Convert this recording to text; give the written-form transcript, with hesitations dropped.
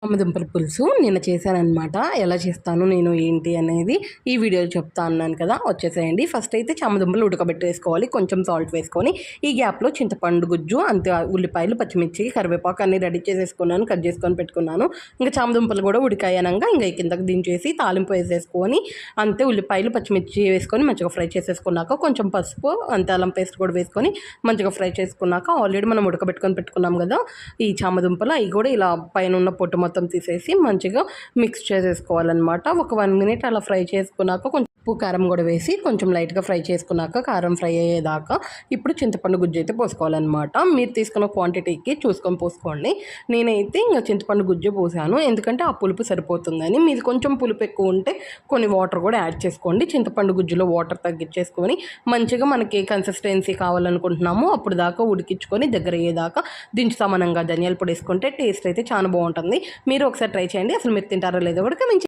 చామదుంపల పులుసు నిన్న చేశాననమాట. ఎలా చేస్తాను నేను ఏంటి అనేది ఈ వీడియోలో చెప్తా అన్నాను కదా, వచ్చేసేయండి. ఫస్ట్ అయితే చామదుంపలు ఉడకబెట్టేసుకోవాలి, కొంచెం సాల్ట్ వేసుకొని. ఈ గ్యాప్లో చింతపండు గుజ్జు, అంతే ఉల్లిపాయలు, పచ్చిమిర్చి, కరివేపాకు అన్నీ రెడీ చేసేసుకున్నాను, కట్ చేసుకొని పెట్టుకున్నాను. ఇంకా చామదుంపలు కూడా ఉడికాయనంగా ఇంకా కిందకి దించేసి తాలింపు వేసేసుకొని, అంతే ఉల్లిపాయలు, పచ్చిమిర్చి వేసుకొని మంచిగా ఫ్రై చేసేసుకున్నాక కొంచెం పసుపు, అంతే అల్లం పేస్ట్ కూడా వేసుకొని మంచిగా ఫ్రై చేసుకున్నాక ఆల్రెడీ మనం ఉడకబెట్టుకొని పెట్టుకున్నాం కదా ఈ చామదుంపలు, అవి కూడా ఇలా పైన ఉన్న పొట్టు మొత్తం తీసేసి మంచిగా మిక్స్ చేసేసుకోవాలన్నమాట. ఒక 1 మినిట్ అలా ఫ్రై చేసుకున్నాక కొంచెం ఉప్పు కారం కూడా వేసి కొంచెం లైట్గా ఫ్రై చేసుకున్నాక కారం ఫ్రై అయ్యేదాకా ఇప్పుడు చింతపండు గుజ్జు అయితే పోసుకోవాలన్నమాట. మీరు తీసుకున్న క్వాంటిటీకి చూసుకొని పోసుకోండి. నేనైతే ఇంకా చింతపండు గుజ్జు పోసాను, ఎందుకంటే ఆ పులుపు సరిపోతుందని. మీరు కొంచెం పులుపు ఎక్కువ ఉంటే కొన్ని వాటర్ కూడా యాడ్ చేసుకోండి. చింతపండు గుజ్జులో వాటర్ తగ్గించేసుకొని మంచిగా మనకి కన్సిస్టెన్సీ కావాలనుకుంటున్నాము అప్పుడు దాకా ఉడికించుకొని దగ్గర అయ్యేదాకా దించుతామనంగా ధనియాల పొడి వేసుకుంటే టేస్ట్ అయితే చాలా బాగుంటుంది. మీరు ఒకసారి ట్రై చేయండి. అసలు మీరు తింటారో లేదో కూడా కమెంట్